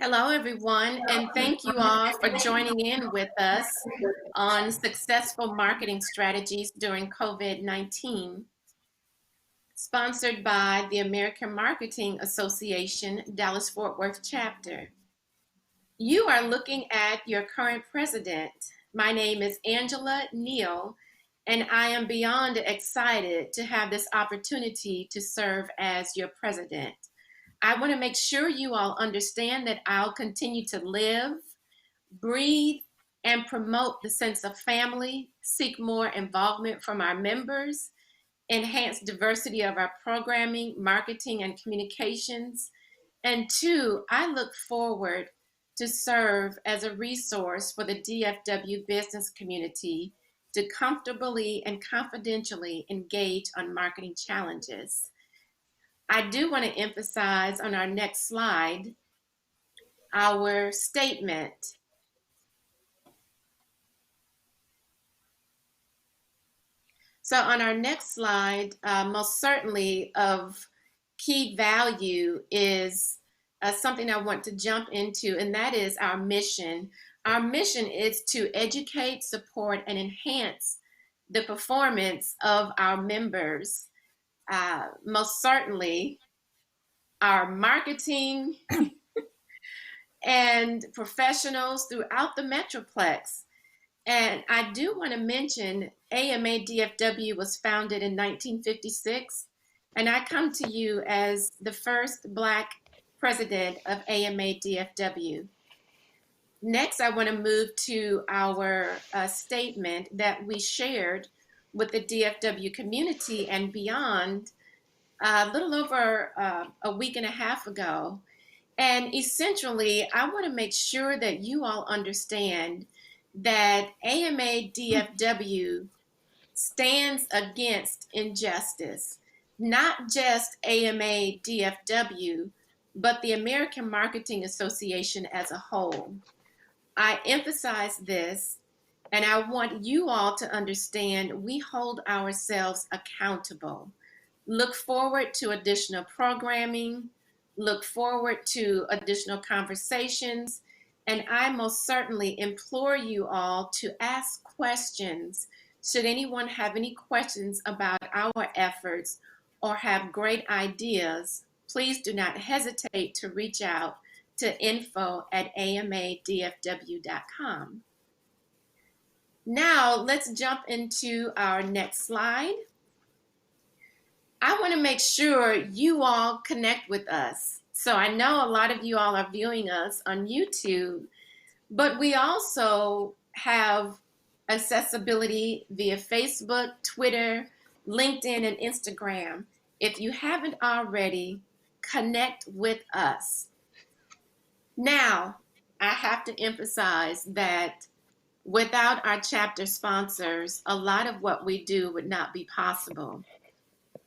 Hello, everyone, and thank you all for joining in with us on successful marketing strategies during COVID-19, sponsored by the American Marketing Association, Dallas-Fort Worth chapter. You are looking at your current president. My name is Angela Neal, and I am beyond excited to have this opportunity to serve as your president. I want to make sure you all understand that I'll continue to live, breathe, and promote the sense of family, seek more involvement from our members, enhance diversity of our programming, marketing, and communications. And two, I look forward to serve as a resource for the DFW business community to comfortably and confidentially engage on marketing challenges. I do want to emphasize on our next slide our statement. So on our next slide, most certainly of key value is something I want to jump into, and that is our mission. Our mission is to educate, support, and enhance the performance of our members. Most certainly, our marketing and professionals throughout the Metroplex. And I do want to mention AMA DFW was founded in 1956, and I come to you as the first Black president of AMA DFW. Next, I want to move to our statement that we shared with the DFW community and beyond a little over a week and a half ago. And essentially, I want to make sure that you all understand that AMA DFW stands against injustice, not just AMA DFW, but the American Marketing Association as a whole. I emphasize this, and I want you all to understand we hold ourselves accountable. Look forward to additional programming, look forward to additional conversations, and I most certainly implore you all to ask questions. Should anyone have any questions about our efforts or have great ideas, please do not hesitate to reach out to info@amadfw.com. Now, let's jump into our next slide. I want to make sure you all connect with us. So I know a lot of you all are viewing us on YouTube, but we also have accessibility via Facebook, Twitter, LinkedIn, and Instagram. If you haven't already, connect with us. Now, I have to emphasize that without our chapter sponsors, a lot of what we do would not be possible.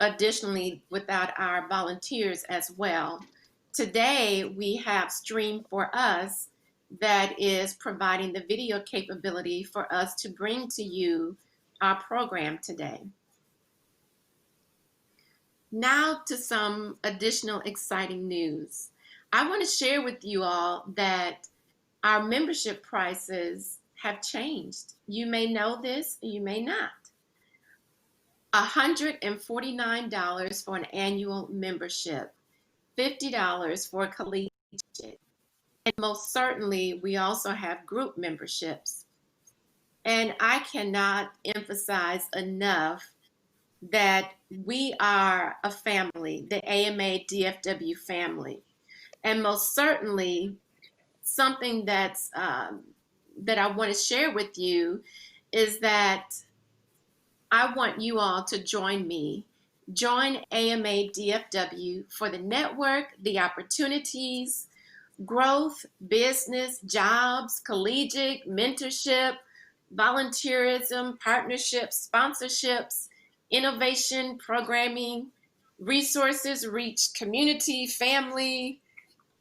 Additionally, without our volunteers as well. Today, we have Stream for Us that is providing the video capability for us to bring to you our program today. Now to some additional exciting news. I want to share with you all that our membership prices have changed. You may know this, you may not. $149 for an annual membership, $50 for a collegiate, and most certainly we also have group memberships. And I cannot emphasize enough that we are a family, the AMA DFW family. And most certainly something that's that I want to share with you is that I want you all to join me. Join AMA DFW for the network, the opportunities, growth, business, jobs, collegiate, mentorship, volunteerism, partnerships, sponsorships, innovation, programming, resources, reach, community, family,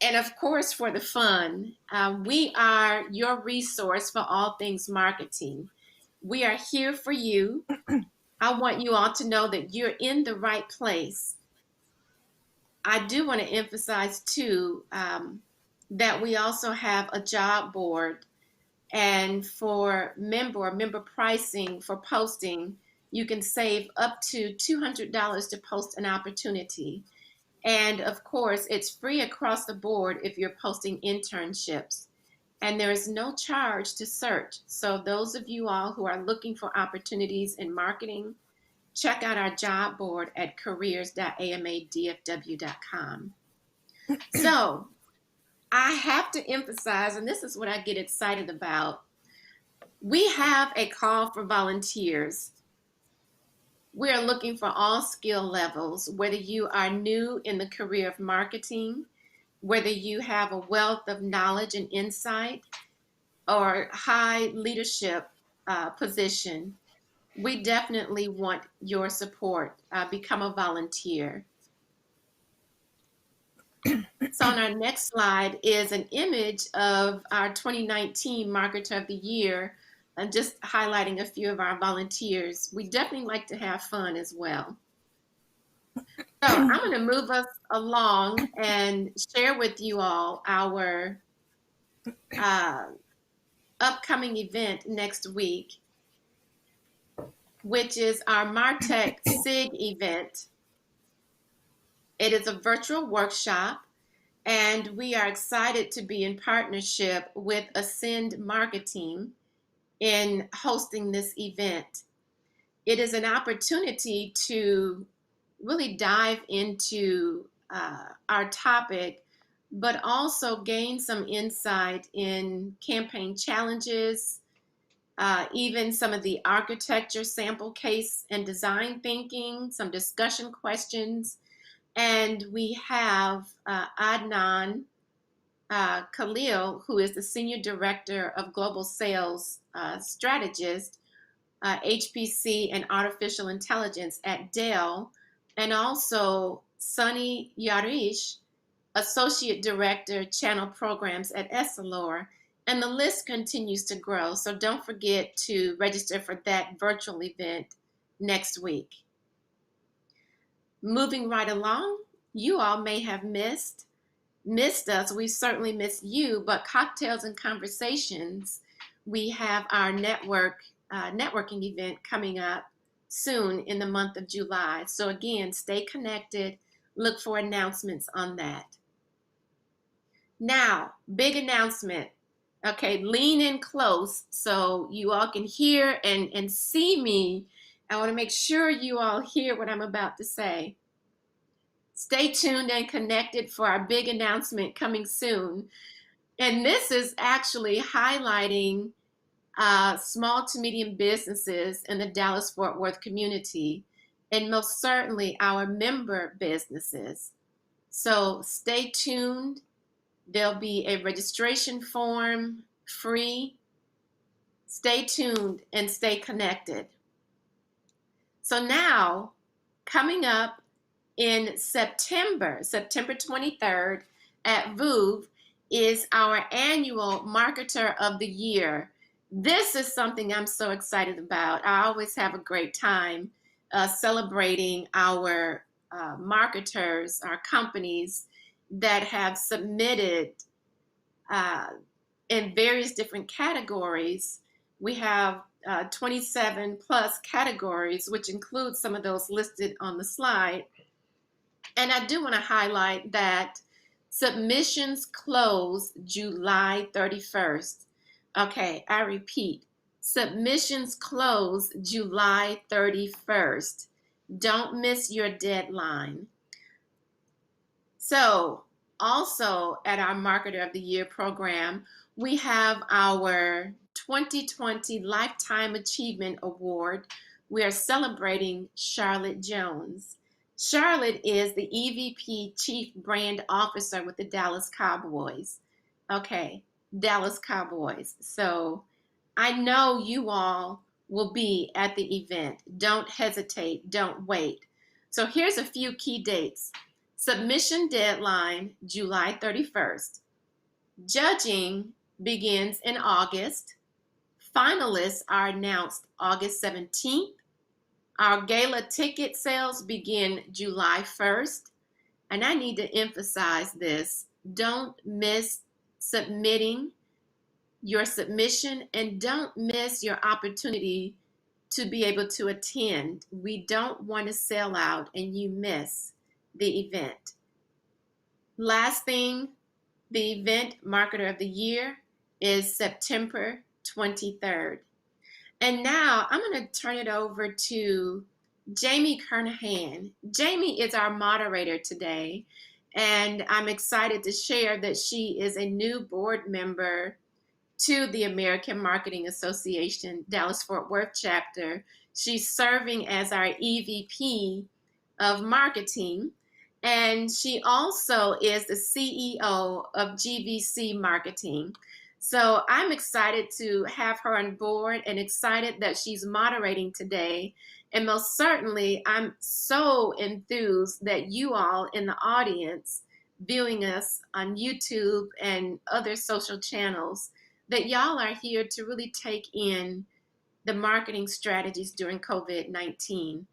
and of course for the fun. We are your resource for all things marketing. We are here for you. I want you all to know that you're in the right place. I do want to emphasize too that we also have a job board, and for member pricing for posting, you can save up to $200 to post an opportunity. And of course, it's free across the board if you're posting internships. and there is no charge to search. So those of you all who are looking for opportunities in marketing, check out our job board at careers.amadfw.com. So I have to emphasize, and this is what I get excited about, we have a call for volunteers. We are looking for all skill levels, whether you are new in the career of marketing, whether you have a wealth of knowledge and insight, or high leadership position. We definitely want your support. Become a volunteer. So on our next slide is an image of our 2019 Marketer of the Year, just highlighting a few of our volunteers. We definitely like to have fun as well. So I'm going to move us along and share with you all our upcoming event next week, which is our MarTech SIG event. It is a virtual workshop, and we are excited to be in partnership with Ascend Marketing in hosting this event. It is an opportunity to really dive into our topic, but also gain some insight in campaign challenges, even some of the architecture, sample case, and design thinking, some discussion questions. And we have Adnan Khalil, who is the Senior Director of Global Sales Strategist, HPC and Artificial Intelligence at Dell, and also Sunny Yarish, Associate Director, Channel Programs at Essilor. And the list continues to grow. So don't forget to register for that virtual event next week. Moving right along, you all may have missed us. We certainly missed you, but Cocktails and Conversations, we have our networking event coming up soon in the month of July. So again, stay connected. Look for announcements on that. Now, big announcement. Okay, lean in close so you all can hear and see me. I want to make sure you all hear what I'm about to say. Stay tuned and connected for our big announcement coming soon. And this is actually highlighting small to medium businesses in the Dallas-Fort Worth community, and most certainly our member businesses. So stay tuned. There'll be a registration form, free. Stay tuned and stay connected. So now, coming up in September 23rd at VOOV is our annual Marketer of the Year. This is something I'm so excited about. I always have a great time celebrating our marketers, our companies that have submitted in various different categories. We have 27 plus categories, which includes some of those listed on the slide. And I do want to highlight that submissions close July 31st. Okay, I repeat, submissions close July 31st. Don't miss your deadline. So, also at our Marketer of the Year program, we have our 2020 Lifetime Achievement Award. We are celebrating Charlotte Jones. Charlotte is the EVP Chief Brand Officer with the Dallas Cowboys. Okay, Dallas Cowboys. So I know you all will be at the event. Don't hesitate. Don't wait. So here's a few key dates. Submission deadline, July 31st. Judging begins in August. Finalists are announced August 17th. Our gala ticket sales begin July 1st. And I need to emphasize this. Don't miss submitting your submission, and don't miss your opportunity to be able to attend. We don't want to sell out and you miss the event. Last thing, the event Marketer of the Year is September 23rd. And now I'm going to turn it over to Jamie Kernahan. Jamie is our moderator today, and I'm excited to share that she is a new board member to the American Marketing Association Dallas-Fort Worth chapter. She's serving as our EVP of marketing, and she also is the CEO of GVC Marketing. So I'm excited to have her on board and excited that she's moderating today. And most certainly, I'm so enthused that you all in the audience viewing us on YouTube and other social channels, that y'all are here to really take in the marketing strategies during COVID-19.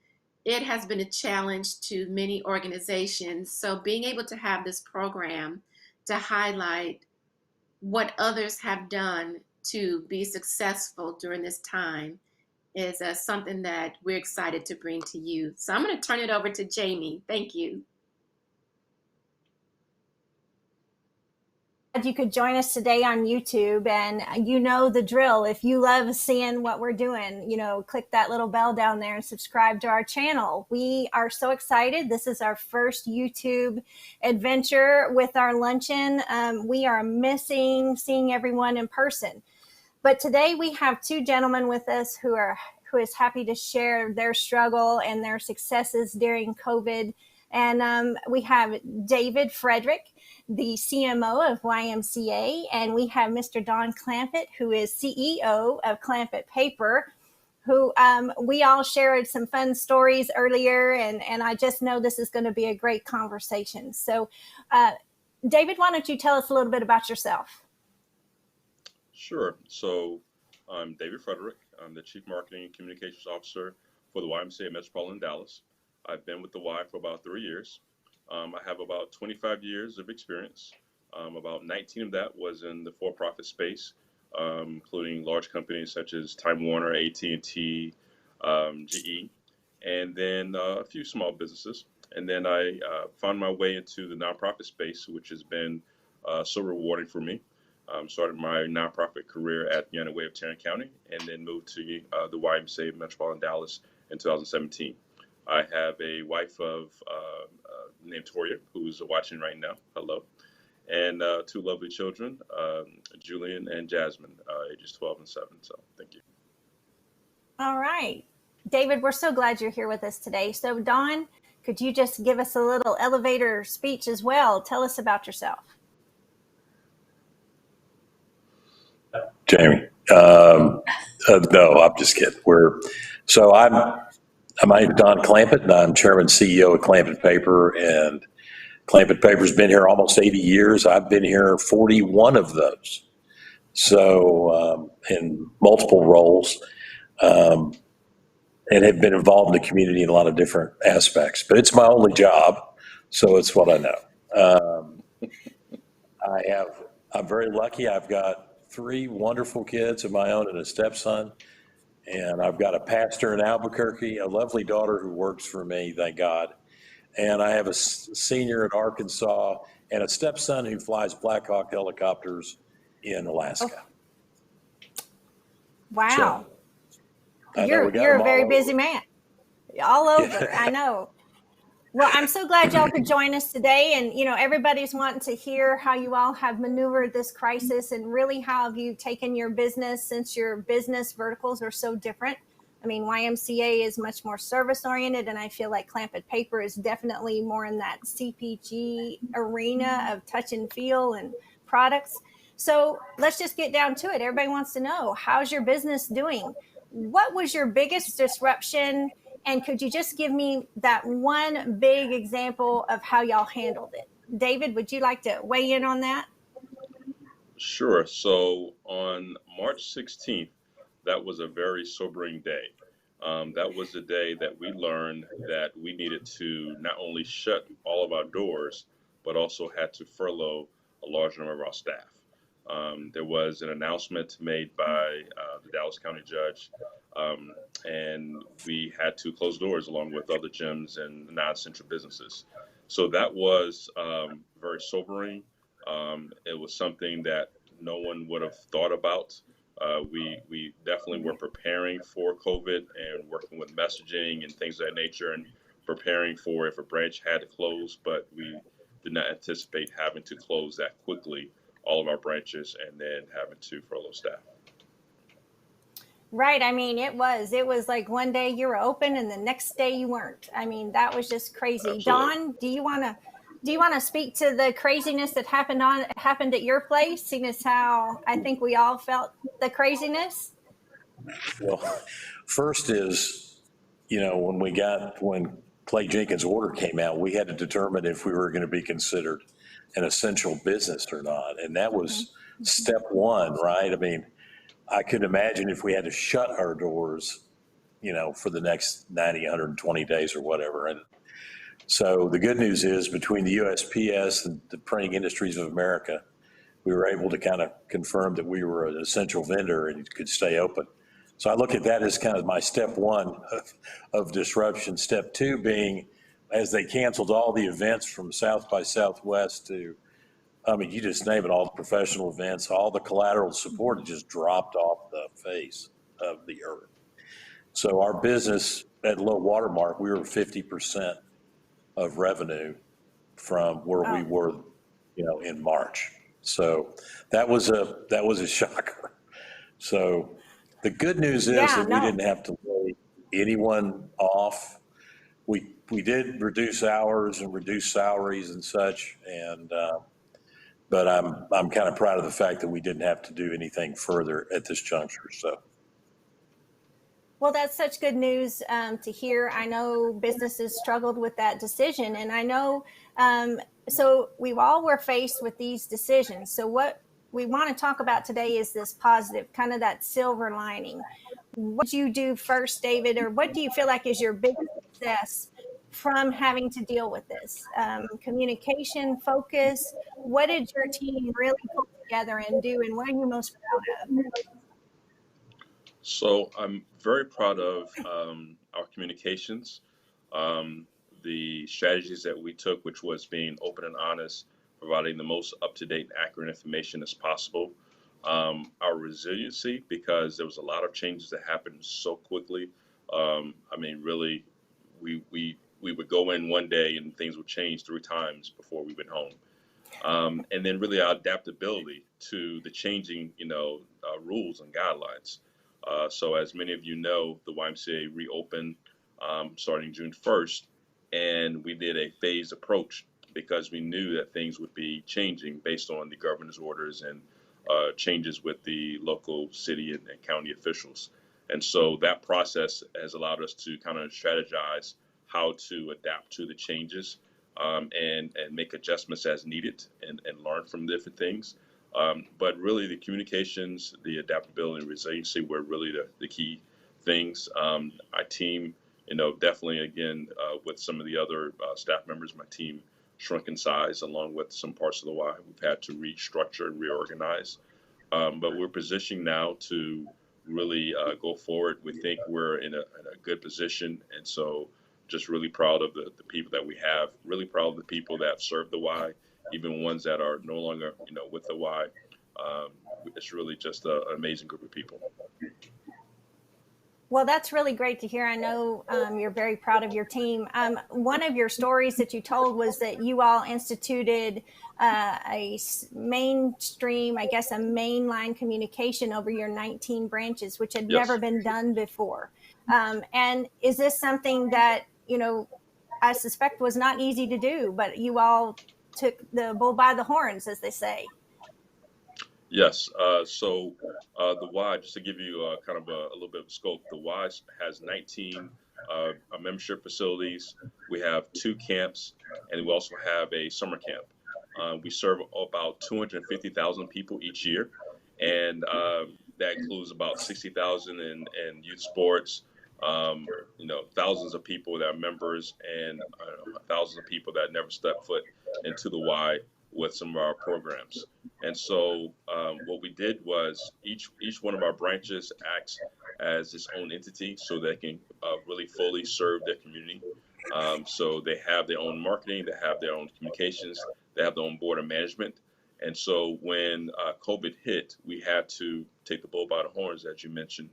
It has been a challenge to many organizations. So being able to have this program to highlight what others have done to be successful during this time is something that we're excited to bring to you. So I'm going to turn it over to Jamie. Thank you. You could join us today on YouTube, and you know the drill. If you love seeing what we're doing, click that little bell down there and subscribe to our channel. We are so excited. This is our first YouTube adventure with our luncheon. We are missing seeing everyone in person, but today we have two gentlemen with us who is happy to share their struggle and their successes during COVID. And we have David Frederick, the CMO of YMCA, and we have Mr. Don Clampitt, who is CEO of Clampitt Paper, who we all shared some fun stories earlier, and I just know this is going to be a great conversation. So, David, why don't you tell us a little bit about yourself? Sure. So I'm David Frederick. I'm the Chief Marketing and Communications Officer for the YMCA of Metropolitan Dallas. I've been with the Y for about 3 years. I have about 25 years of experience. About 19 of that was in the for-profit space, including large companies such as Time Warner, AT&T, GE, and then a few small businesses. And then I found my way into the nonprofit space, which has been so rewarding for me. Started my nonprofit career at United Way of Tarrant County, and then moved to the YMCA of Metropolitan Dallas in 2017. I have a wife of named Toria, who's watching right now. Hello. And two lovely children, Julian and Jasmine, ages 12 and 7. So thank you. All right. David, we're so glad you're here with us today. So Don, could you just give us a little elevator speech as well? Tell us about yourself. Jamie. No, I'm just kidding. My name is Don Clampitt, and I'm Chairman and CEO of Clampitt Paper. And Clampitt Paper's been here almost 80 years. I've been here 41 of those. So in multiple roles, and have been involved in the community in a lot of different aspects. But it's my only job, so it's what I know. I'm very lucky. I've got 3 wonderful kids of my own and a stepson. And I've got a pastor in Albuquerque, a lovely daughter who works for me, thank God. And I have a senior in Arkansas and a stepson who flies Black Hawk helicopters in Alaska. Oh. Wow. So, you're a very busy man. All over, yeah. I know. Well, I'm so glad y'all could join us today. And, everybody's wanting to hear how you all have maneuvered this crisis, and really how have you taken your business, since your business verticals are so different. I mean, YMCA is much more service oriented, and I feel like Clampitt Paper is definitely more in that CPG arena of touch and feel and products. So let's just get down to it. Everybody wants to know, how's your business doing? What was your biggest disruption? And could you just give me that one big example of how y'all handled it? David, would you like to weigh in on that? Sure. So on March 16th, that was a very sobering day. That was the day that we learned that we needed to not only shut all of our doors, but also had to furlough a large number of our staff. There was an announcement made by the Dallas County judge, and we had to close doors along with other gyms and non-essential businesses. So that was very sobering. It was something that no one would have thought about. We definitely were preparing for COVID and working with messaging and things of that nature, and preparing for if a branch had to close, but we did not anticipate having to close that quickly, all of our branches, and then having to furlough staff. Right. I mean, it was like one day you were open and the next day you weren't. I mean, that was just crazy. Absolutely. Don, do you want to speak to the craziness that happened at your place, seeing as how I think we all felt the craziness? Well, first is, when Clay Jenkins' order came out, we had to determine if we were going to be considered an essential business or not. And that was step one, right? I mean, I could imagine if we had to shut our doors, for the next 90, 120 days or whatever. And so the good news is between the USPS and the Printing Industries of America, we were able to kind of confirm that we were an essential vendor and could stay open. So I look at that as kind of my step one of disruption. Step two being, as they canceled all the events from South by Southwest to, I mean, you just name it, all the professional events, all the collateral support had just dropped off the face of the earth. So our business at low water mark, we were 50% of revenue from where we were, in March. So that was a shocker. So the good news is that we didn't have to lay anyone off. We did reduce hours and reduce salaries and such, and but I'm kind of proud of the fact that we didn't have to do anything further at this juncture. So. Well, that's such good news to hear. I know businesses struggled with that decision, and I know so we all were faced with these decisions. So what we want to talk about today is this positive, kind of that silver lining. What did you do first, David, or what do you feel like is your biggest success from having to deal with this? Communication, focus. What did your team really pull together and do, and what are you most proud of? So I'm very proud of our communications, the strategies that we took, which was being open and honest, providing the most up-to-date and accurate information as possible. Our resiliency, because there was a lot of changes that happened so quickly. I mean, really, we would go in one day and things would change 3 times before we went home. And then really our adaptability to the changing, rules and guidelines. So as many of you know, the YMCA reopened starting June 1st, and we did a phased approach because we knew that things would be changing based on the governor's orders and changes with the local city and county officials. And so that process has allowed us to kind of strategize how to adapt to the changes and make adjustments as needed and learn from different things. But really the communications, the adaptability and resiliency were really the key things. Our team, definitely again, with some of the other staff members, my team shrunk in size along with some parts of the Y. We've had to restructure and reorganize. But we're positioned now to really go forward. We think we're in a good position. And so just really proud of the people that we have, really proud of the people that serve the Y, even ones that are no longer, with the Y. It's really just an amazing group of people. Well, that's really great to hear. I know you're very proud of your team. One of your stories that you told was that you all instituted a mainstream, I guess, a mainline communication over your 19 branches, which had never been done before. And is this something that, I suspect was not easy to do, but you all took the bull by the horns, as they say? Yes. So the Y, just to give you kind of a little bit of scope, the Y has 19 membership facilities. We have 2 camps, and we also have a summer camp. We serve about 250,000 people each year, and that includes about 60,000 in youth sports. Thousands of people that are members, and thousands of people that never step foot into the Y with some of our programs. And so what we did was each one of our branches acts as its own entity so they can really fully serve their community. So they have their own marketing, they have their own communications, they have their own board of management. And so when COVID hit, we had to take the bull by the horns, as you mentioned,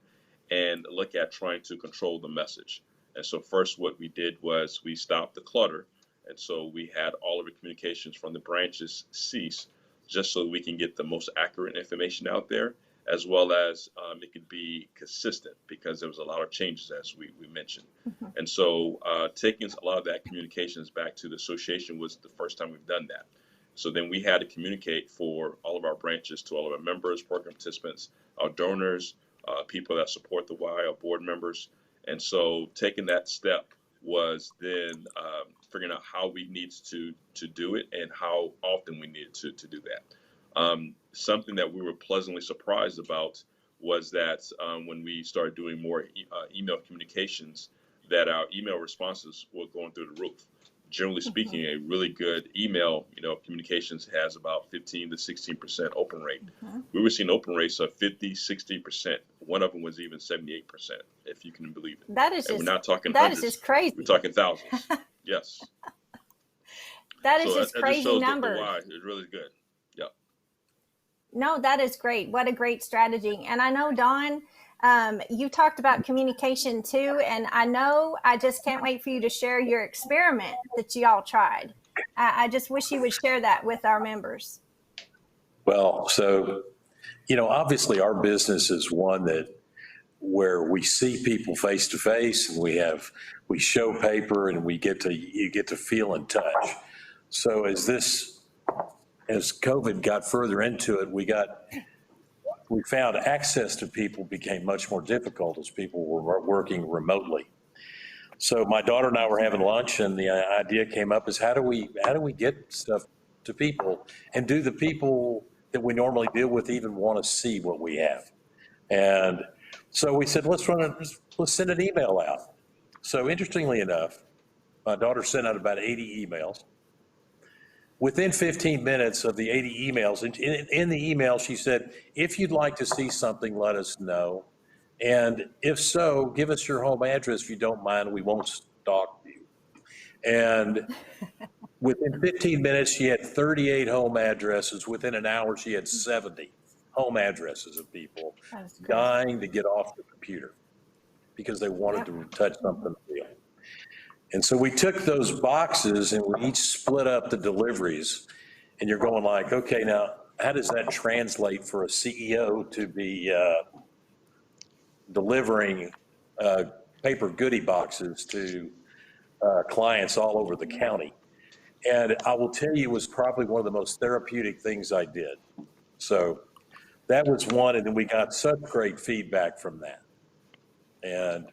and look at trying to control the message. And so first what we did was we stopped the clutter. And so we had all of the communications from the branches cease, just so we can get the most accurate information out there, as well as it could be consistent, because there was a lot of changes, as we mentioned. And so taking a lot of that communications back to the association was the first time we've done that. So then we had to communicate for all of our branches to all of our members, program participants, our donors, people that support the Y, our board members. And so taking that step was then figuring out how we needed to do it and how often we needed to do that. Something that we were pleasantly surprised about was that when we started doing more email communications, that our email responses were going through the roof. Generally speaking, a really good email, communications has about 15 to 16% open rate. We were seeing open rates of 50, 60%. One of them was even 78%, if you can believe it. That is and just, we're not talking that hundreds, is just crazy. we're talking thousands. Yes. That is So just that crazy just shows numbers. the why is really good. Yeah. No, that is great. What a great strategy. And I know, Don, you talked about communication too. And I just can't wait for you to share your experiment that you all tried. I just wish you would share that with our members. Well, so, obviously our business is one where we see people face to face, and we show paper, and you get to feel in touch. So as COVID got further into it, we found access to people became much more difficult as people were working remotely. So my daughter and I were having lunch, and the idea came up is how do we get stuff to people, and do the people that we normally deal with even want to see what we have? And so we said, let's send an email out. So interestingly enough, my daughter sent out about 80 emails. Within 15 minutes of the 80 emails, in the email, she said, if you'd like to see something, let us know. And if so, give us your home address if you don't mind. We won't stalk you. And within 15 minutes, she had 38 home addresses. Within an hour, she had 70 home addresses of people dying to get off the computer because they wanted to touch something real. And so we took those boxes and we each split up the deliveries, and you're going like, okay, now how does that translate for a CEO to be delivering paper goodie boxes to clients all over the county? And I will tell you, it was probably one of the most therapeutic things I did. So that was one, and then we got such great feedback from that, and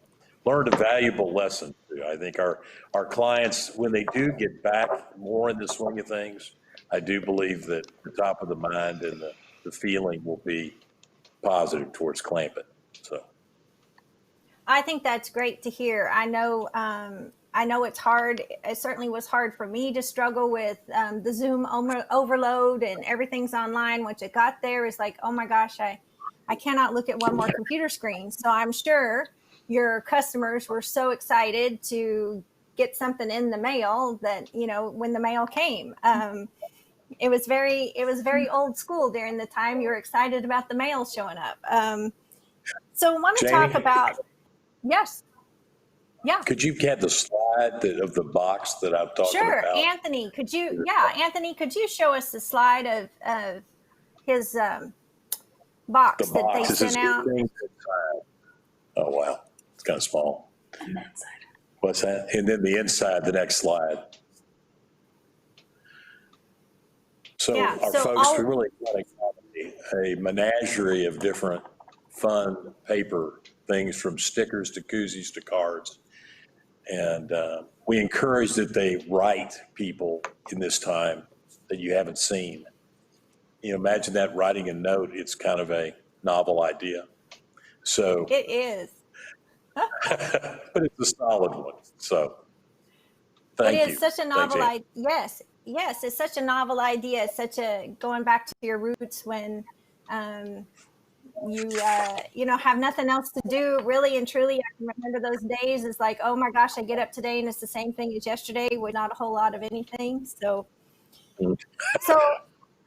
learned a valuable lesson too. I think our clients, when they do get back more in the swing of things, I do believe that the top of the mind and the feeling will be positive towards Clampitt. So I think that's great to hear. I know it's hard. It certainly was hard for me to struggle with the Zoom overload and everything's online. Once it got there, it's like, oh my gosh, I cannot look at one more computer screen. So I'm sure your customers were so excited to get something in the mail that, when the mail came, it was very old school during the time you were excited about the mail showing up. So I want to talk about, yes. Yeah. Could you get the slide of the box that I'm talking about? Sure. Anthony, could you show us the slide of his box that they sent out? Oh, wow. It's kind of small. On that side. What's that? And then the inside, the next slide. So our folks, we really got a menagerie of different fun paper things, from stickers to koozies to cards. And we encourage that they write people in this time that you haven't seen. Imagine that, writing a note. It's kind of a novel idea. So it is. But it's a solid one. So thank you. It is such a novel idea. Yes, it's such a novel idea. It's such going back to your roots when you have nothing else to do, really and truly. I can remember those days. It's like, oh my gosh, I get up today and it's the same thing as yesterday with not a whole lot of anything. So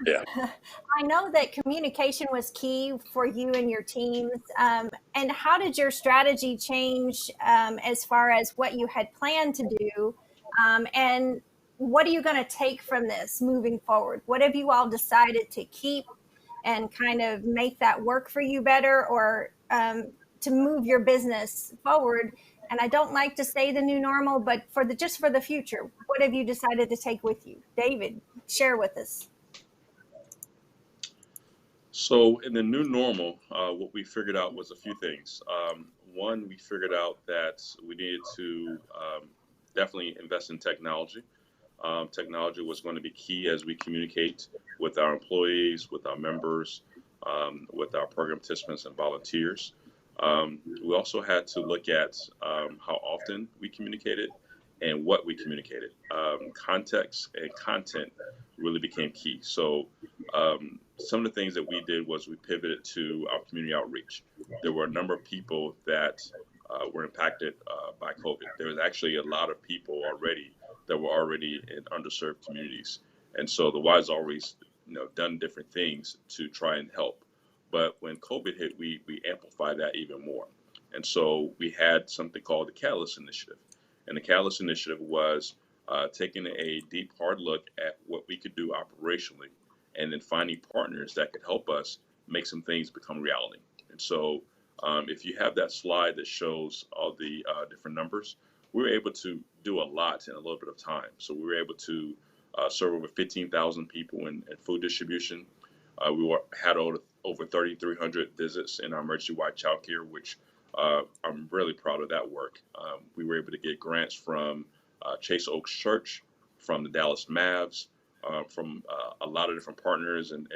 Yeah. I know that communication was key for you and your teams. And how did your strategy change as far as what you had planned to do? And what are you going to take from this moving forward? What have you all decided to keep and kind of make that work for you better, or to move your business forward? And I don't like to say the new normal, but just for the future, what have you decided to take with you? David, share with us. So in the new normal, what we figured out was a few things. One, we figured out that we needed to definitely invest in technology. Technology was going to be key as we communicate with our employees, with our members, with our program participants and volunteers. We also had to look at how often we communicated and what we communicated. Context and content really became key. So some of the things that we did was we pivoted to our community outreach. There were a number of people that were impacted by COVID. There was actually a lot of people already that were already in underserved communities. And so the Y's always, done different things to try and help. But when COVID hit, we amplified that even more. And so we had something called the Catalyst Initiative. And the Catalyst Initiative was taking a deep, hard look at what we could do operationally and then finding partners that could help us make some things become reality. And so if you have that slide that shows all the different numbers, we were able to do a lot in a little bit of time. So we were able to serve over 15,000 people in food distribution. Had over 3,300 visits in our emergency-wide childcare, which I'm really proud of that work. We were able to get grants from Chase Oaks Church, from the Dallas Mavs, from a lot of different partners and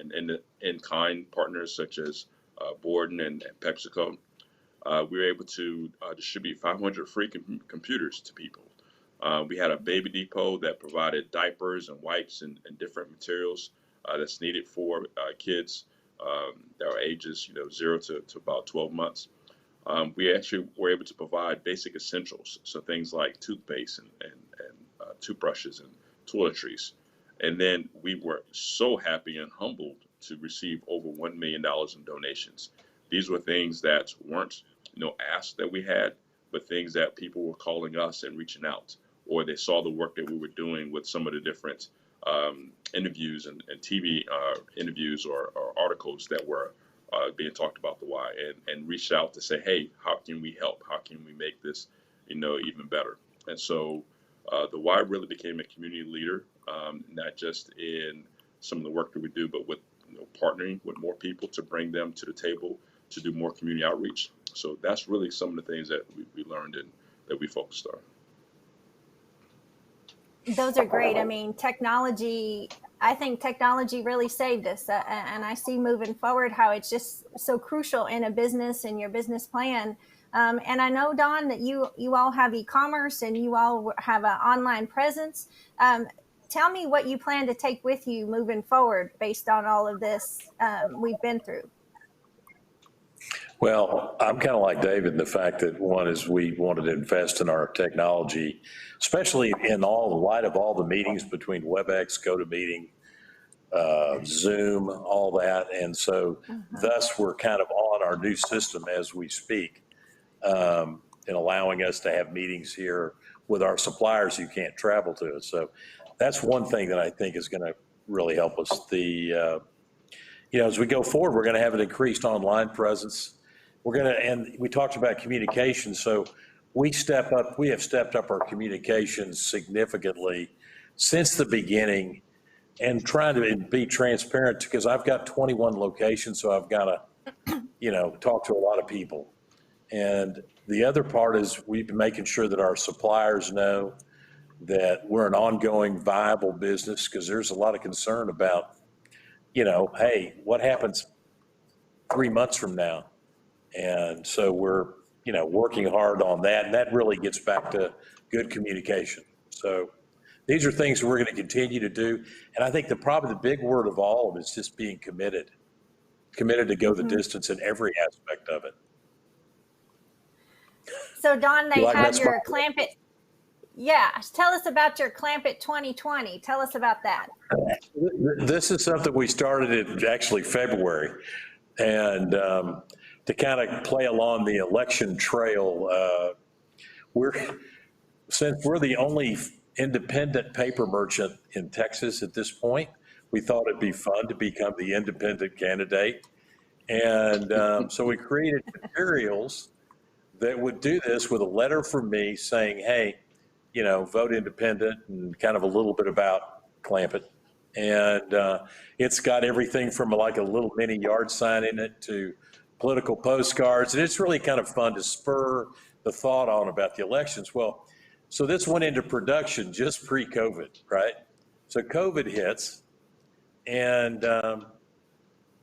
in-kind partners such as Borden and PepsiCo. We were able to distribute 500 free computers to people. We had a baby depot that provided diapers and wipes and different materials that's needed for kids that are ages 0 to about 12 months. We actually were able to provide basic essentials, so things like toothpaste and toothbrushes and toiletries. And then we were so happy and humbled to receive over $1 million in donations. These were things that weren't asked that we had, but things that people were calling us and reaching out, or they saw the work that we were doing with some of the different interviews and TV interviews or articles that were being talked about the Y, and reached out to say, hey, how can we help? How can we make this even better? And so the Y really became a community leader, not just in some of the work that we do, but with partnering with more people to bring them to the table to do more community outreach. So that's really some of the things that we learned and that we focused on. Those are great. I mean, I think technology really saved us. And I see moving forward how it's just so crucial in a business and your business plan. And I know, Don, that you all have e-commerce and you all have an online presence. Tell me what you plan to take with you moving forward based on all of this we've been through. Well, I'm kind of like David in the fact that one is we wanted to invest in our technology, especially in all the light of all the meetings between WebEx, GoToMeeting, Zoom, all that. And so thus we're kind of on our new system as we speak, and allowing us to have meetings here with our suppliers who can't travel to us. So that's one thing that I think is going to really help us. As we go forward, we're going to have an increased online presence. And we talked about communication. So we have stepped up our communications significantly since the beginning, and trying to be transparent, because I've got 21 locations. So I've got to, talk to a lot of people. And the other part is we've been making sure that our suppliers know that we're an ongoing viable business, because there's a lot of concern about, hey, what happens 3 months from now? And so we're, working hard on that. And that really gets back to good communication. So these are things that we're going to continue to do. And I think probably the big word of all is just being committed to go the distance in every aspect of it. So Don, they have your Clampitt. Yeah, tell us about your Clampitt 2020. Tell us about that. This is something we started in actually February. And to kind of play along the election trail, since we're the only independent paper merchant in Texas at this point, we thought it'd be fun to become the independent candidate. And so we created materials that would do this with a letter from me saying, hey, vote independent, and kind of a little bit about Clampitt. And it's got everything from like a little mini yard sign in it to political postcards. And it's really kind of fun to spur the thought on about the elections. Well, so this went into production just pre-COVID, right? So COVID hits, and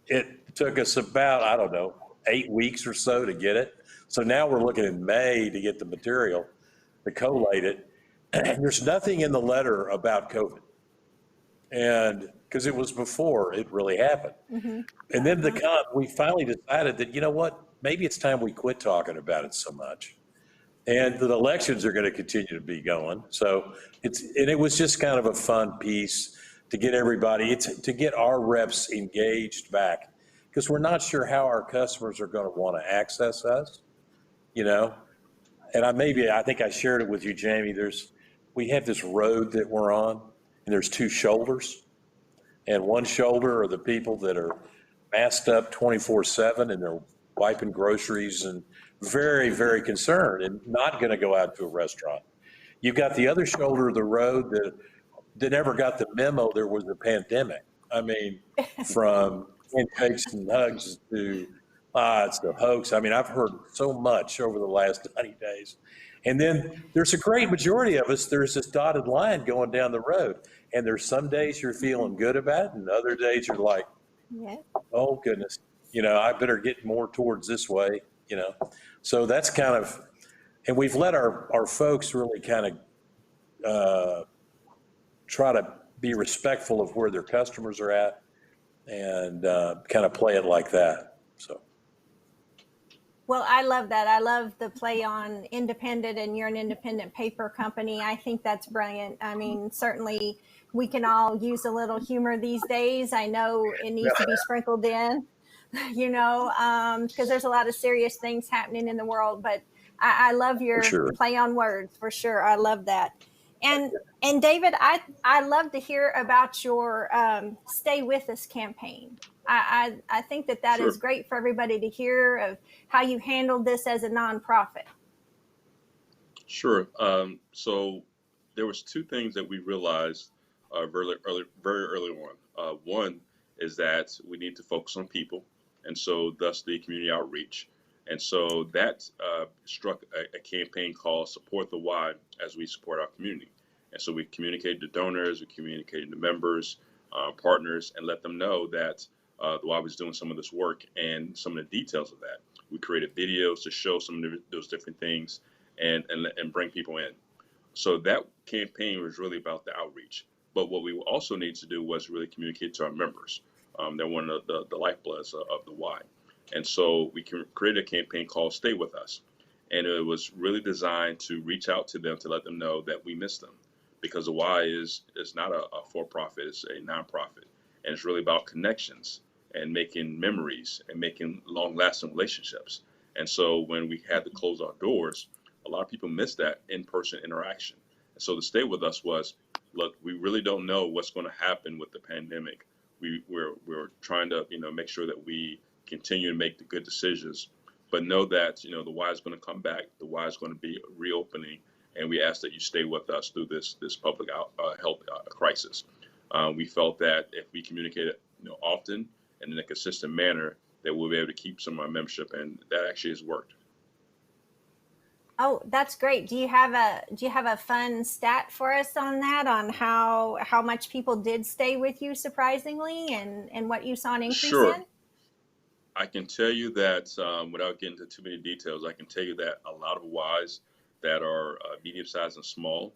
it took us about, I don't know, 8 weeks or so to get it. So now we're looking in May to get the material to collate it. And there's nothing in the letter about COVID. And because it was before it really happened. Mm-hmm. And then we finally decided that, you know what, maybe it's time we quit talking about it so much. And the elections are going to continue to be going. So it was just kind of a fun piece to get everybody, to get our reps engaged back, because we're not sure how our customers are going to want to access us, And I think I shared it with you, Jamie. We have this road that we're on, and there's two shoulders. And one shoulder are the people that are masked up 24/7, and they're wiping groceries and very, very concerned and not going to go out to a restaurant. You've got the other shoulder of the road that never got the memo there was a pandemic. I mean, from handshakes and hugs to, it's a hoax. I mean, I've heard so much over the last 90 days. And then there's a great majority of us, there's this dotted line going down the road. And there's some days you're feeling good about it, and other days you're like, oh, goodness, I better get more towards this way, So that's kind of, and we've let our folks really kind of try to be respectful of where their customers are at, and kind of play it like that, so. Well, I love that. I love the play on independent, and you're an independent paper company. I think that's brilliant. I mean, certainly we can all use a little humor these days. I know it needs to be sprinkled in, because there's a lot of serious things happening in the world, but I love your play on words for sure. I love that. And David, I love to hear about your Stay With Us campaign. I think that is great for everybody to hear of how you handled this as a nonprofit. Sure. So there was two things that we realized very early on. One is that we need to focus on people, and so thus the community outreach. And so that struck a campaign called Support the Y as we support our community. And so we communicated to donors, we communicated to members, partners, and let them know that the Y was doing some of this work and some of the details of that. We created videos to show some of those different things and bring people in. So that campaign was really about the outreach. But what we also need to do was really communicate to our members. They're one of the lifebloods of the Y. And so we created a campaign called Stay With Us. And it was really designed to reach out to them to let them know that we miss them. Because the Y is not a for-profit, it's a nonprofit. And it's really about connections and making memories and making long-lasting relationships. And so when we had to close our doors, a lot of people missed that in-person interaction. And so the Stay With Us was, look, we really don't know what's going to happen with the pandemic. We're trying to make sure that we continue to make the good decisions, but know that the Y is going to come back. The Y is going to be reopening, and we ask that you stay with us through this public health crisis. We felt that if we communicate it often and in a consistent manner, that we'll be able to keep some of our membership, and that actually has worked. Oh, that's great. Do you have a fun stat for us on that, on how much people did stay with you surprisingly, and what you saw an increase in? I can tell you that without getting into too many details, I can tell you that a lot of Ys that are medium-sized and small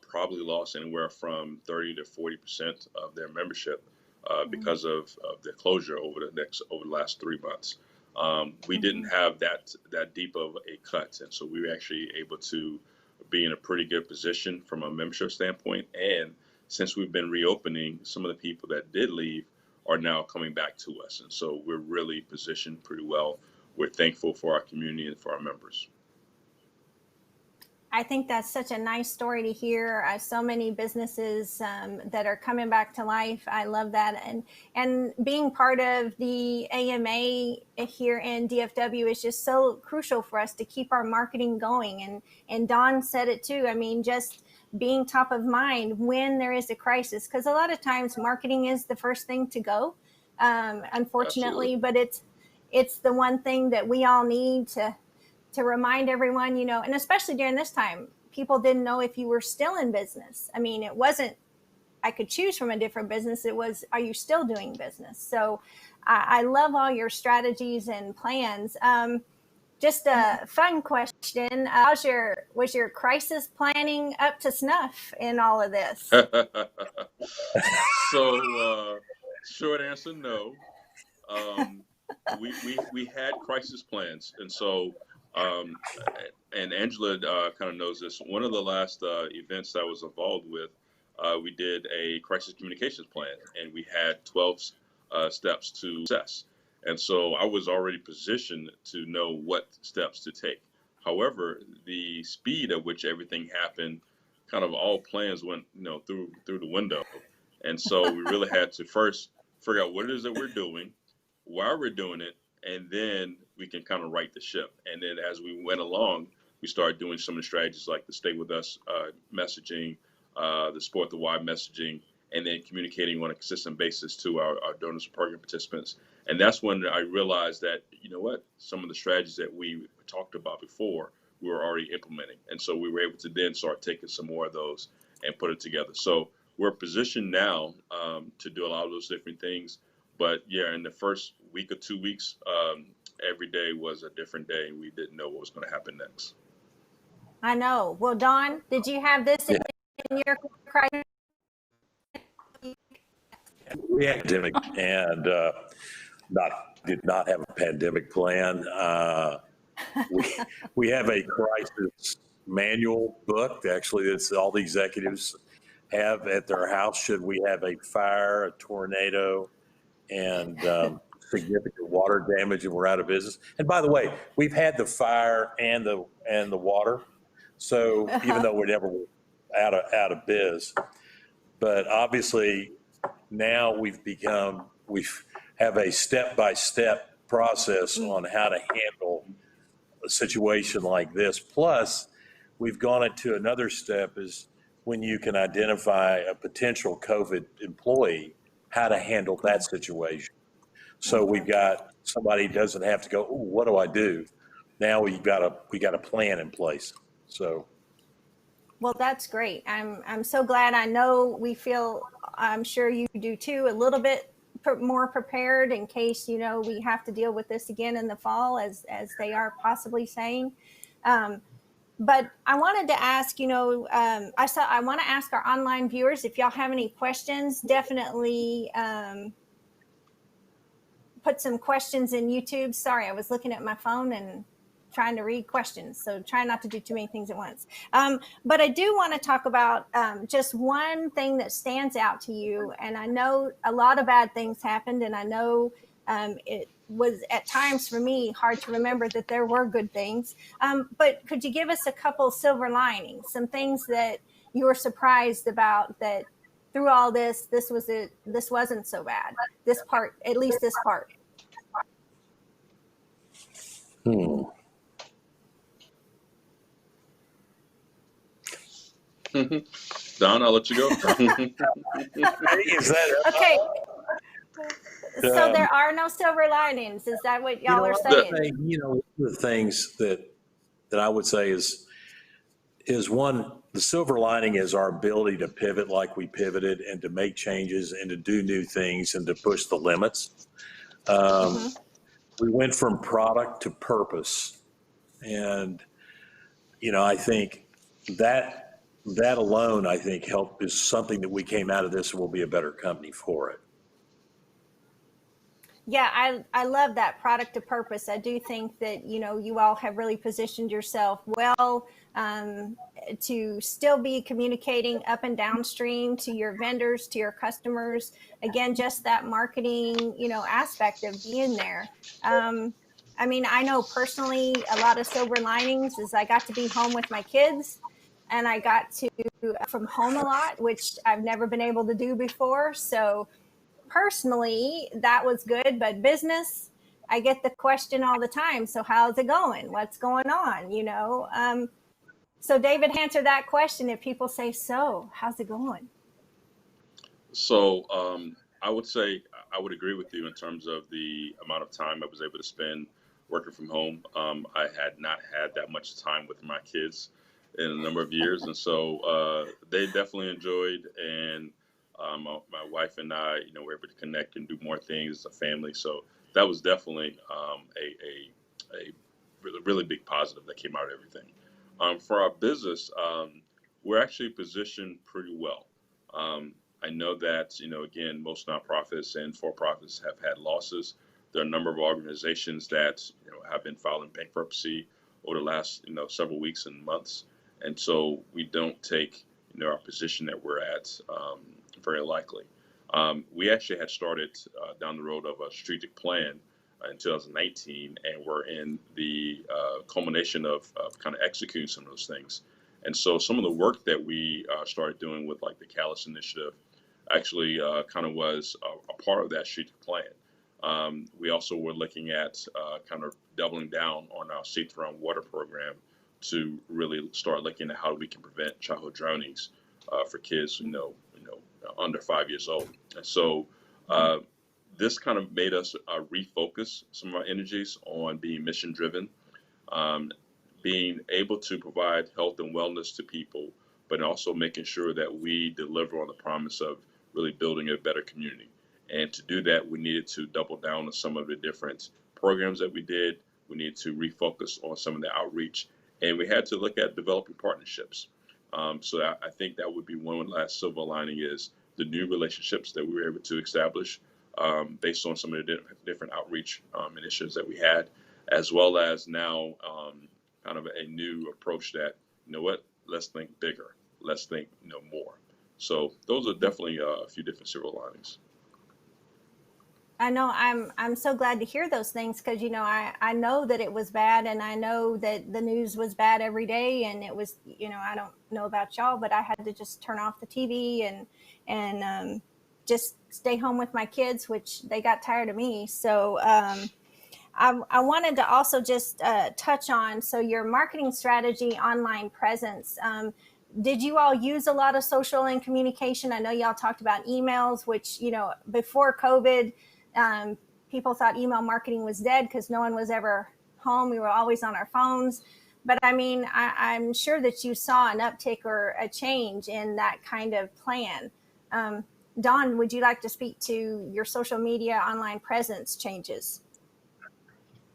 probably lost anywhere from 30 to 40% of their membership because of the closure over the last 3 months. We didn't have that deep of a cut, and so we were actually able to be in a pretty good position from a membership standpoint. And since we've been reopening, some of the people that did leave are now coming back to us. And so we're really positioned pretty well. We're thankful for our community and for our members. I think that's such a nice story to hear. So many businesses that are coming back to life. I love that. And being part of the AMA here in DFW is just so crucial for us to keep our marketing going. And Don said it too. I mean, just being top of mind when there is a crisis, because a lot of times marketing is the first thing to go, unfortunately. Absolutely. But it's the one thing that we all need to remind everyone, you know, and especially during this time, people didn't know if you were still in business. I mean, it wasn't, I could choose from a different business. It was, are you still doing business? So I love all your strategies and plans. Just a fun question. Was your crisis planning up to snuff in all of this? So, short answer, no. We had crisis plans. And so, and Angela kind of knows this. One of the last events I was involved with, we did a crisis communications plan, and we had 12 steps to success. And so I was already positioned to know what steps to take. However, the speed at which everything happened, kind of all plans went, through the window. And so we really had to first figure out what it is that we're doing, why we're doing it, and then we can kind of right the ship. And then as we went along, we started doing some of the strategies like the Stay With Us messaging, the Support the Why messaging, and then communicating on a consistent basis to our donors and program participants. And that's when I realized that, some of the strategies that we talked about before, we were already implementing. And so we were able to then start taking some more of those and put it together. So we're positioned now to do a lot of those different things. But yeah, in the first week or 2 weeks, every day was a different day. We didn't know what was going to happen next. I know. Well, Don, did you have this in your crisis? We had a pandemic and did not have a pandemic plan. We have a crisis manual book, actually, that's all the executives have at their house should we have a fire, a tornado, and significant water damage and we're out of business. And by the way, we've had the fire and the water. So even though we're never out of biz, but obviously now we have a step-by-step process on how to handle a situation like this. Plus, we've gone into another step is when you can identify a potential COVID employee, how to handle that situation. So we've got somebody doesn't have to go, oh, what do I do? Now we got a plan in place. So. Well, that's great. I'm so glad. I know we feel, I'm sure you do too, a little bit more prepared in case, we have to deal with this again in the fall, as they are possibly saying. But I wanted to ask, I want to ask our online viewers, if y'all have any questions, definitely put some questions in YouTube. Sorry, I was looking at my phone and trying to read questions. So try not to do too many things at once. But I do want to talk about just one thing that stands out to you. And I know a lot of bad things happened. And I know it was at times for me hard to remember that there were good things. But could you give us a couple silver linings, some things that you were surprised about that through all this wasn't so bad. This part, at least this part. Don, I'll let you go. Okay. So there are no silver linings. Is that what y'all are saying? One of the things that I would say is one, the silver lining is our ability to pivot like we pivoted and to make changes and to do new things and to push the limits. We went from product to purpose. And, I think that alone, helped is something that we came out of this and will be a better company for it. Yeah, I love that, product to purpose. I do think that, you all have really positioned yourself well to still be communicating up and downstream to your vendors, to your customers. Again, just that marketing, aspect of being there. I mean, I know personally a lot of silver linings is I got to be home with my kids, and I got to from home a lot, which I've never been able to do before. So personally, that was good. But business, I get the question all the time. So how's it going? What's going on? So David, answer that question. If people say, so how's it going? So I would say I would agree with you in terms of the amount of time I was able to spend working from home. I had not had that much time with my kids in a number of years, and so they definitely enjoyed. And my wife and I, were able to connect and do more things as a family. So that was definitely a really, really big positive that came out of everything. For our business, we're actually positioned pretty well. I know that, again, most nonprofits and for-profits have had losses. There are a number of organizations that, have been filing bankruptcy over the last, several weeks and months. And so we don't take, our position that we're at very likely. We actually had started down the road of a strategic plan in 2019, and we're in the culmination of kind of executing some of those things. And so some of the work that we started doing with like the Callus Initiative actually kind of was a part of that strategic plan. We also were looking at kind of doubling down on our Safe Around Water program to really start looking at how we can prevent childhood drownings for kids, under 5 years old. And so this kind of made us refocus some of our energies on being mission driven, being able to provide health and wellness to people, but also making sure that we deliver on the promise of really building a better community. And to do that, we needed to double down on some of the different programs that we did. We needed to refocus on some of the outreach, and we had to look at developing partnerships. So I think that would be one last silver lining is the new relationships that we were able to establish based on some of the different outreach initiatives that we had, as well as now kind of a new approach that, let's think bigger, let's think, more. So those are definitely a few different silver linings. I know I'm so glad to hear those things because, I know that it was bad, and I know that the news was bad every day, and it was, I don't know about y'all, but I had to just turn off the TV and just stay home with my kids, which they got tired of me. So I wanted to also just touch on, so your marketing strategy, online presence. Did you all use a lot of social and communication? I know y'all talked about emails, which, before COVID, people thought email marketing was dead because no one was ever home. We were always on our phones. But I mean, I'm sure that you saw an uptick or a change in that kind of plan. Don, would you like to speak to your social media online presence changes?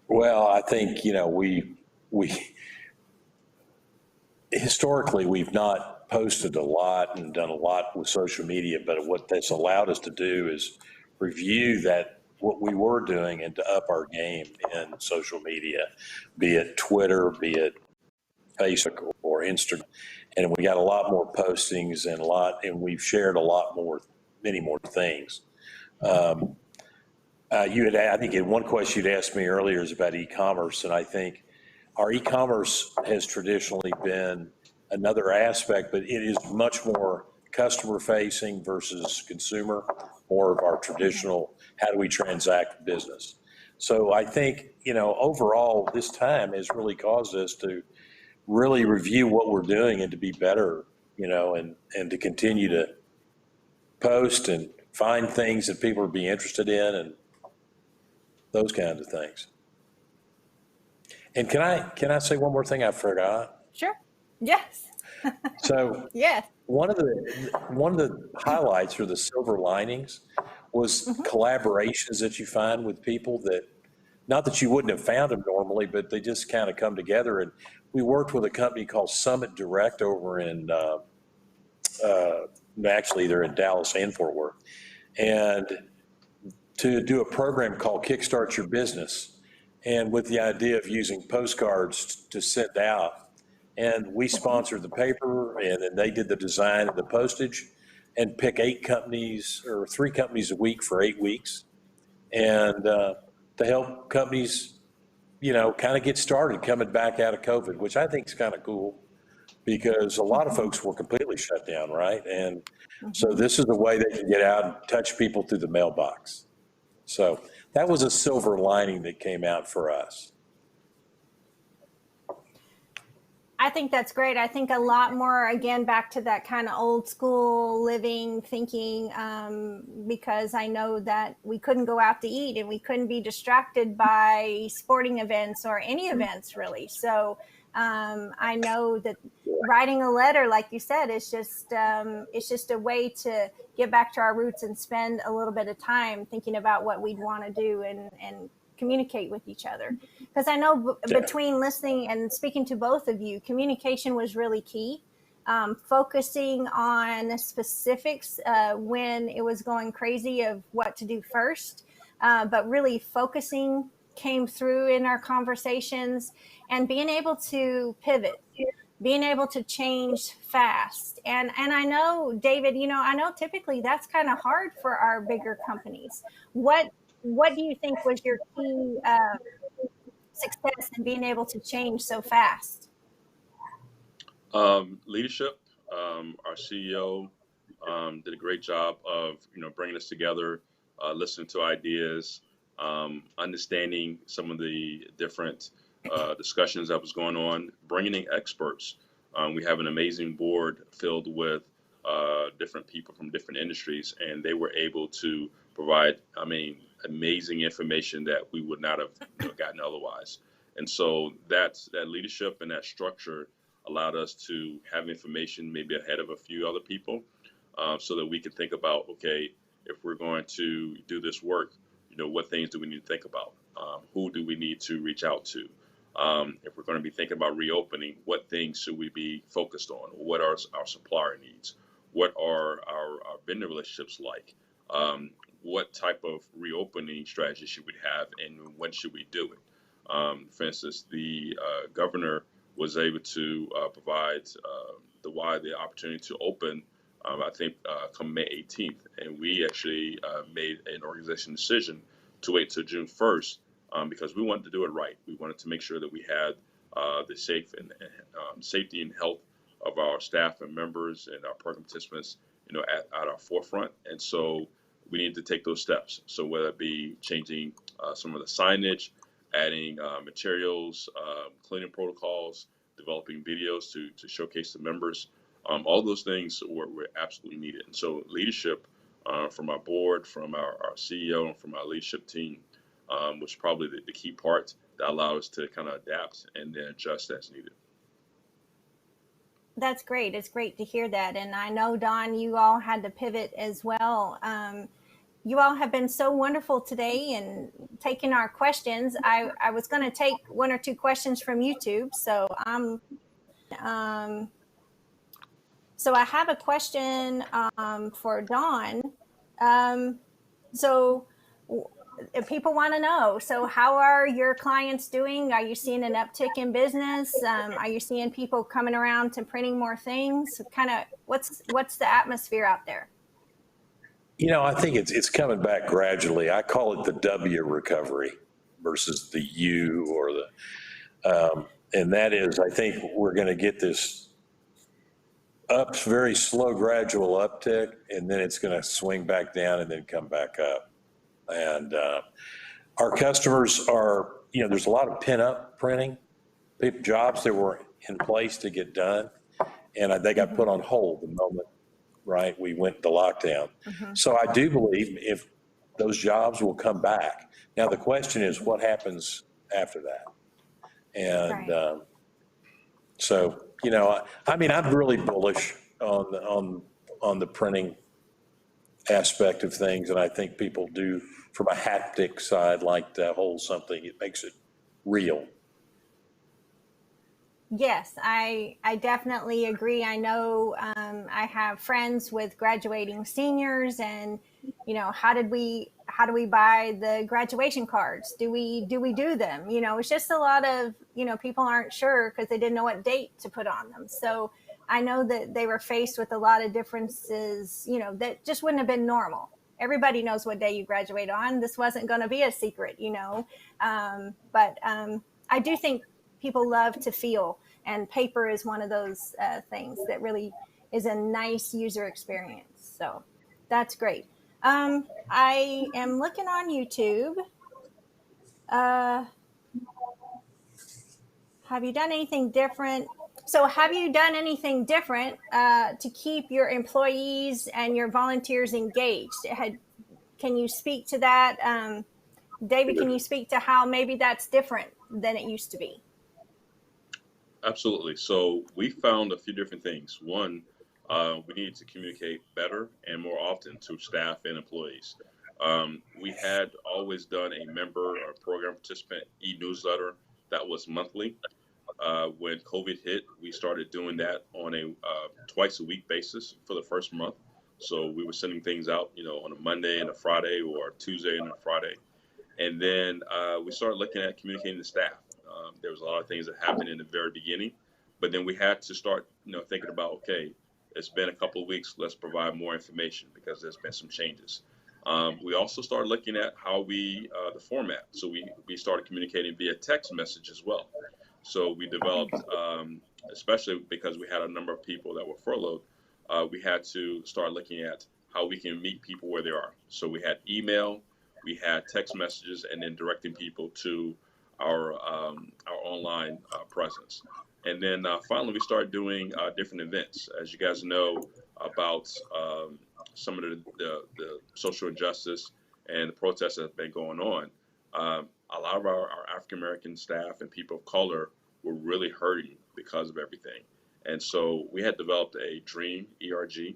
Well, I think, we historically, we've not posted a lot and done a lot with social media, but what that's allowed us to do is review that what we were doing and to up our game in social media, be it Twitter, be it Facebook or Instagram. And we got a lot more postings and we've shared a lot more, many more things. I think in one question you'd asked me earlier is about e-commerce, and I think our e-commerce has traditionally been another aspect, but it is much more customer facing versus consumer, more of our traditional, how do we transact business? So I think, overall this time has really caused us to really review what we're doing and to be better, and to continue to post and find things that people would be interested in and those kinds of things. And can I say one more thing I forgot? Sure. Yes. So yes. One of the highlights or the silver linings was collaborations that you find with people that, not that you wouldn't have found them normally, but they just kind of come together. And we worked with a company called Summit Direct over in, actually they're in Dallas and Fort Worth, and to do a program called Kickstart Your Business. And with the idea of using postcards to send out And we sponsored the paper, and then they did the design and the postage, and pick 8 companies or 3 companies a week for 8 weeks, and to help companies, kind of get started coming back out of COVID, which I think is kind of cool because a lot of folks were completely shut down, right? And so this is the way they can get out and touch people through the mailbox. So that was a silver lining that came out for us. I think that's great. I think a lot more, again, back to that kind of old school living, thinking, because I know that we couldn't go out to eat and we couldn't be distracted by sporting events or any events really. So I know that writing a letter, like you said, is just a way to get back to our roots and spend a little bit of time thinking about what we'd want to do and communicate with each other. Because I know between listening and speaking to both of you, communication was really key. Focusing on specifics when it was going crazy of what to do first, but really focusing came through in our conversations, and being able to pivot, being able to change fast. And I know, David, I know typically that's kind of hard for our bigger companies. What do you think was your key success in being able to change so fast? Leadership. Our CEO did a great job of bringing us together, listening to ideas, understanding some of the different discussions that was going on, bringing in experts. We have an amazing board filled with different people from different industries, and they were able to provide, amazing information that we would not have gotten otherwise. And so that leadership and that structure allowed us to have information maybe ahead of a few other people, so that we could think about, okay, if we're going to do this work, what things do we need to think about? Who do we need to reach out to? If we're going to be thinking about reopening, what things should we be focused on? What are our supplier needs? What are our vendor relationships like? What type of reopening strategy should we have, and when should we do it? For instance, the governor was able to provide the opportunity to open, I think, come May 18th. And we actually made an organization decision to wait till June 1st because we wanted to do it right. We wanted to make sure that we had the safety and health of our staff and members and our program participants, at our forefront. And so we need to take those steps. So whether it be changing some of the signage, adding materials, cleaning protocols, developing videos to showcase the members, all those things were absolutely needed. And so leadership from our board, from our CEO, and from our leadership team was probably the key part that allowed us to kind of adapt and then adjust as needed. That's great. It's great to hear that. And I know, Don, you all had to pivot as well. You all have been so wonderful today and taking our questions. I was going to take 1 or 2 questions from YouTube. So so I have a question for Don. So if people want to know, so how are your clients doing? Are you seeing an uptick in business? Are you seeing people coming around to printing more things? Kind of what's the atmosphere out there? I think it's coming back gradually. I call it the W recovery versus the U or the, and that is, I think we're going to get this very slow, gradual uptick, and then it's going to swing back down and then come back up. And our customers are, there's a lot of pin-up printing, jobs that were in place to get done, and they got put on hold the moment, right, we went to lockdown. So I do believe if those jobs will come back. Now the question is what happens after that? And Right. So, I'm really bullish on the printing aspect of things, and I think people do, from a haptic side, like to hold something. It makes it real. Yes, I definitely agree. I know I have friends with graduating seniors, and how how do we buy the graduation cards? Do we do them? You know, it's just a lot of, you know, people aren't sure because they didn't know what date to put on them. So I know that they were faced with a lot of differences, you know, that just wouldn't have been normal. Everybody knows what day you graduate on. This wasn't going to be a secret, you know. But I do think people love to feel, and paper is one of those things that really is a nice user experience. So that's great. I am looking on YouTube. Have you done anything different? So have you done anything different to keep your employees and your volunteers engaged? Can you speak to that? David, can you speak to how maybe that's different than it used to be? Absolutely. So we found a few different things. One, we needed to communicate better and more often to staff and employees. We had always done a member or program participant e-newsletter that was monthly. When COVID hit, we started doing that on a twice a week basis for the first month. So we were sending things out, you know, on a Monday and a Friday, or a Tuesday and a Friday. And then we started looking at communicating to staff. There was a lot of things that happened in the very beginning, but then we had to start, you know, thinking about, okay, it's been a couple of weeks, let's provide more information because there's been some changes. We also started looking at how the format. So we started communicating via text message as well. So we developed, especially because we had a number of people that were furloughed, we had to start looking at how we can meet people where they are. So we had email, we had text messages, and then directing people to our online presence. And then finally, we started doing different events. As you guys know about some of the social injustice and the protests that have been going on, a lot of our African American staff and people of color were really hurting because of everything. And so we had developed a DREAM, ERG,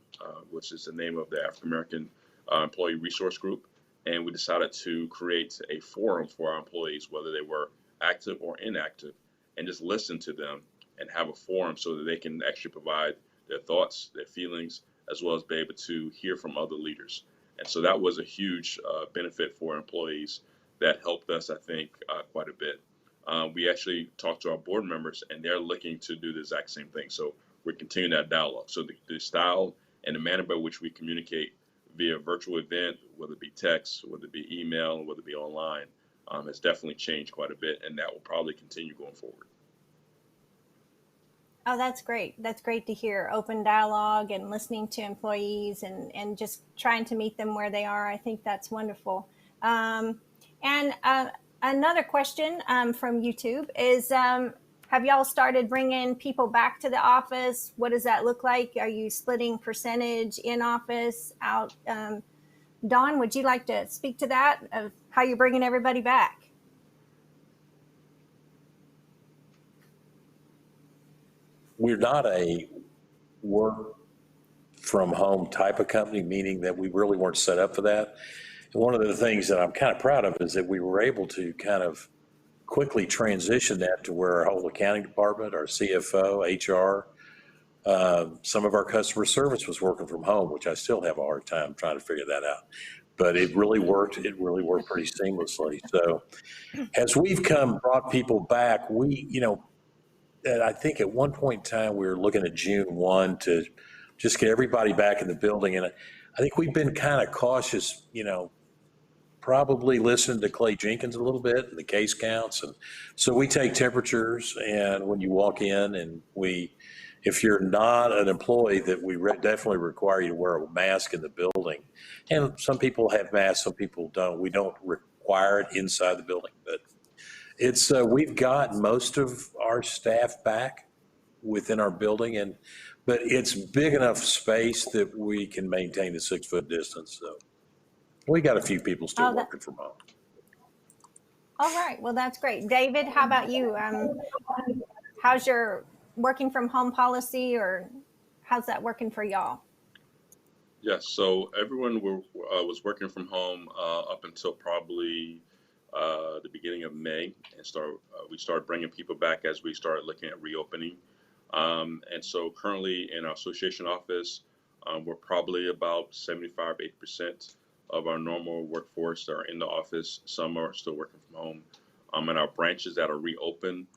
which is the name of the African American Employee Resource Group. And we decided to create a forum for our employees, whether they were active or inactive, and just listen to them and have a forum so that they can actually provide their thoughts, their feelings, as well as be able to hear from other leaders. And so that was a huge benefit for employees that helped us, I think, quite a bit. We actually talked to our board members, and they're looking to do the exact same thing. So we're continuing that dialogue. So the style and the manner by which we communicate via virtual event, whether it be text, whether it be email, whether it be online, has definitely changed quite a bit, and that will probably continue going forward. Oh, that's great. That's great to hear. Open dialogue and listening to employees and just trying to meet them where they are. I think that's wonderful. And another question from YouTube is, have y'all started bringing people back to the office? What does that look like? Are you splitting percentage in office out? Don, would you like to speak to that, of how you're bringing everybody back? We're not a work from home type of company, meaning that we really weren't set up for that. And one of the things that I'm kind of proud of is that we were able to kind of quickly transition that to where our whole accounting department, our CFO, HR, some of our customer service was working from home, which I still have a hard time trying to figure that out. But it really worked. It really worked pretty seamlessly. So as we've brought people back, I think at one point in time, we were looking at June 1 to just get everybody back in the building. And I think we've been kind of cautious, probably listened to Clay Jenkins a little bit and the case counts. And so we take temperatures, and when you walk in, and if you're not an employee, that we definitely require you to wear a mask in the building. And some people have masks, some people don't. We don't require it inside the building, but it's we've got most of our staff back within our building, but it's big enough space that we can maintain the 6-foot distance. So we got a few people still working from home. All right. Well, that's great. David, how about you? How's your working from home policy, or how's that working for y'all? Yes, so everyone was working from home up until probably the beginning of May, and we started bringing people back as we started looking at reopening. And so currently in our association office, we're probably about 75, 80% of our normal workforce that are in the office. Some are still working from home. And our branches that are reopened,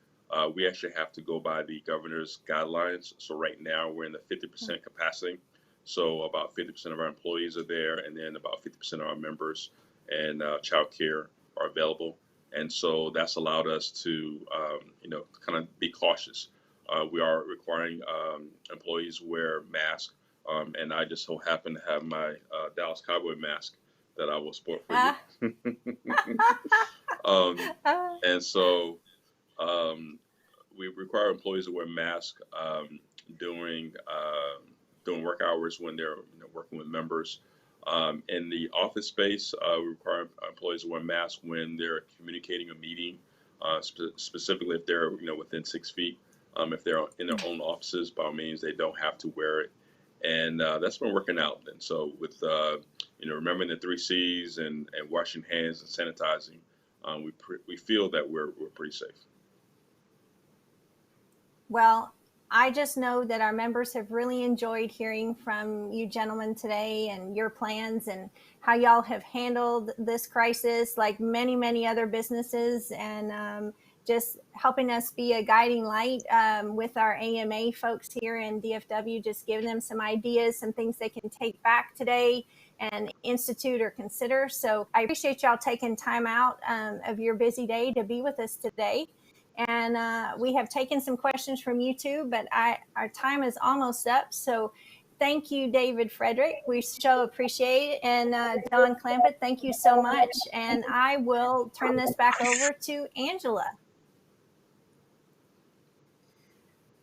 we actually have to go by the governor's guidelines. So right now we're in the 50% capacity. So about 50% of our employees are there, and then about 50% of our members and child care are available. And so that's allowed us to, kind of be cautious. We are requiring employees wear masks, and I just so happen to have my Dallas Cowboy mask that I will sport for you. And so we require employees to wear masks during work hours when they're working with members. In the office space, we require employees to wear masks when they're communicating a meeting, specifically if they're within 6 feet. If they're in their own offices, by all means, they don't have to wear it, and that's been working out. And so with remembering the 3 C's and washing hands and sanitizing, we feel that we're pretty safe. Well, I just know that our members have really enjoyed hearing from you gentlemen today and your plans and how y'all have handled this crisis like many, many other businesses, and just helping us be a guiding light with our AMA folks here in DFW, just giving them some ideas, some things they can take back today and institute or consider. So I appreciate y'all taking time out of your busy day to be with us today. And we have taken some questions from YouTube, but our time is almost up. So thank you, David Frederick. We so appreciate it. And Don Clampitt, thank you so much. And I will turn this back over to Angela.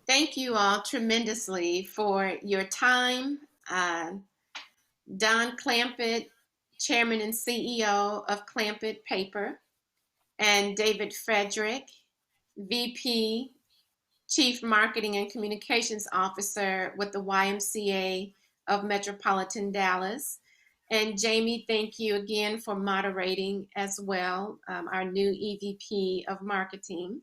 Thank you all tremendously for your time. Don Clampitt, Chairman and CEO of Clampitt Paper, and David Frederick, VP, Chief Marketing and Communications Officer with the YMCA of Metropolitan Dallas. And Jamie, thank you again for moderating as well, our new EVP of Marketing,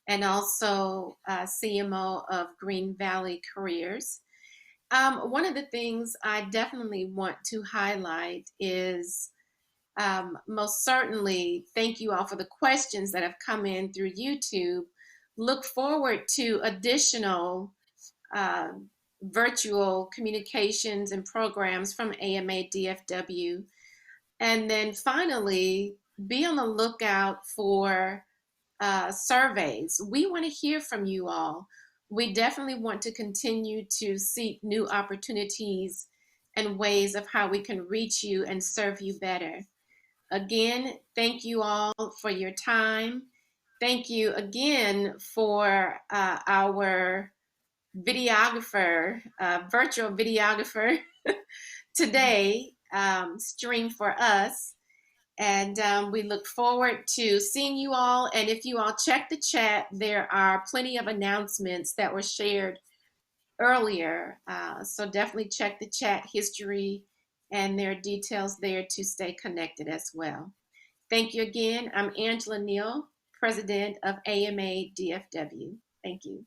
and also CMO of Green Valley Careers. One of the things I definitely want to highlight is most certainly thank you all for the questions that have come in through YouTube. Look forward to additional virtual communications and programs from AMA DFW. And then finally, be on the lookout for surveys. We want to hear from you all. We definitely want to continue to seek new opportunities and ways of how we can reach you and serve you better. Again, thank you all for your time. Thank you again for our videographer, virtual videographer today, stream for us. And we look forward to seeing you all. And if you all check the chat, there are plenty of announcements that were shared earlier. So definitely check the chat history, and there are details there to stay connected as well. Thank you again. I'm Angela Neal, President of AMA DFW. Thank you.